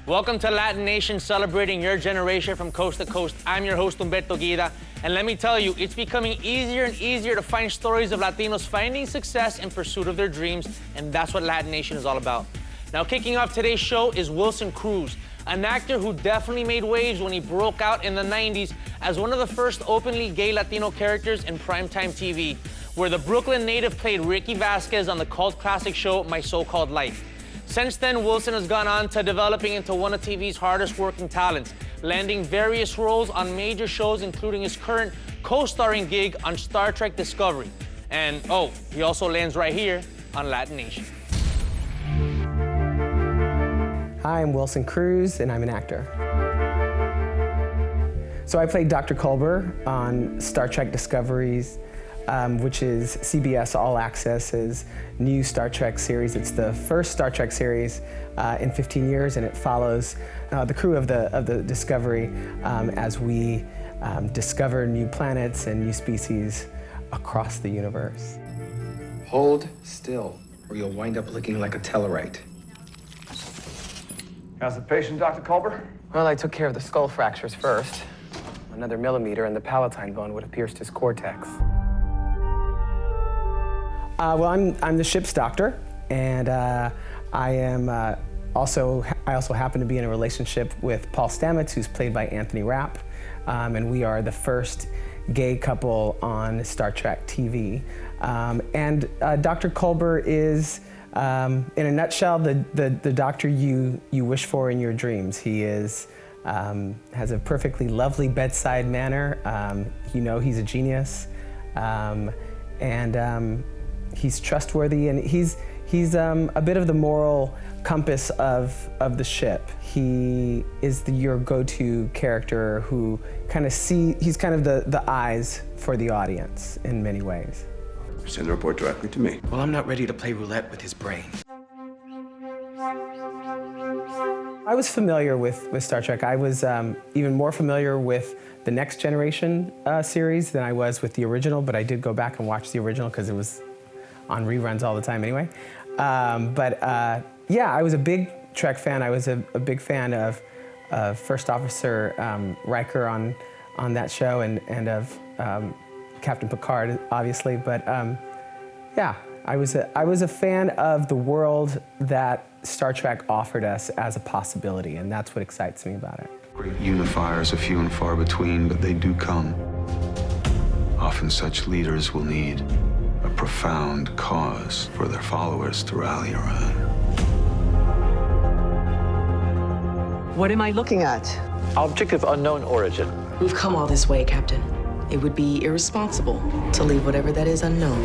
Welcome to Latin Nation, celebrating your generation from coast to coast. I'm your host, Humberto Guida, and let me tell you, it's becoming easier and easier to find stories of Latinos finding success in pursuit of their dreams, and that's what Latin Nation is all about. Now, kicking off today's show is Wilson Cruz, an actor who definitely made waves when he broke out in the 90s as one of the first openly gay Latino characters in primetime TV, where the Brooklyn native played Rickie Vasquez on the cult classic show My So-Called Life. Since then, Wilson has gone on to developing into one of TV's hardest working talents, landing various roles on major shows, including his current co-starring gig on Star Trek Discovery. And oh, he also lands right here on Latin Nation. Hi, I'm Wilson Cruz, and I'm an actor. So I played Dr. Culber on Star Trek Discovery's, which is CBS All Access's new Star Trek series. It's the first Star Trek series in 15 years, and it follows the crew of the Discovery as we discover new planets and new species across the universe. Hold still, or you'll wind up looking like a Tellarite. How's the patient, Dr. Culber? Well, I took care of the skull fractures first. Another millimeter and the palatine bone would have pierced his cortex. Well, I'm the ship's doctor, and I also happen to be in a relationship with Paul Stamets, who's played by Anthony Rapp, and we are the first gay couple on Star Trek TV. And Dr. Culber is, in a nutshell, the doctor you wish for in your dreams. He is has a perfectly lovely bedside manner. He's a genius, and he's trustworthy, and he's a bit of the moral compass of the ship. He is your go-to character who he's kind of the eyes for the audience in many ways. Send the report directly to me. Well, I'm not ready to play roulette with his brain. I was familiar with Star Trek. I was even more familiar with the Next Generation series than I was with the original, but I did go back and watch the original because it was on reruns all the time anyway. Yeah, I was a big Trek fan. I was a big fan of First Officer Riker on that show, and of Captain Picard, obviously. But yeah, I was a fan of the world that Star Trek offered us as a possibility, and that's what excites me about it. Great unifiers are few and far between, but they do come. Often such leaders will need a profound cause for their followers to rally around. What am I looking at? Object of unknown origin. We've come all this way, Captain. It would be irresponsible to leave whatever that is unknown.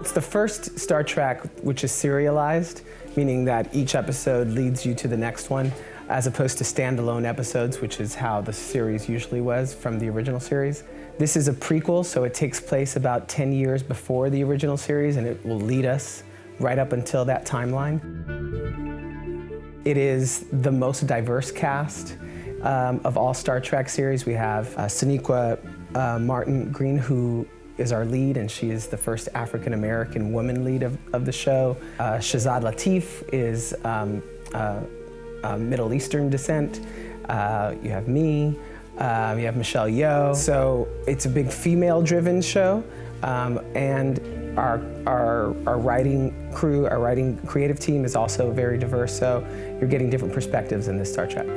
It's the first Star Trek which is serialized, meaning that each episode leads you to the next one, as opposed to standalone episodes, which is how the series usually was from the original series. This is a prequel, so it takes place about 10 years before the original series, and it will lead us right up until that timeline. It is the most diverse cast of all Star Trek series. We have Sonequa Martin Green, who is our lead, and she is the first African-American woman lead of the show. Shazad Latif is Middle Eastern descent. You have me. You have Michelle Yeoh. So it's a big female-driven show, and our writing crew, our writing creative team is also very diverse. So you're getting different perspectives in this Star Trek.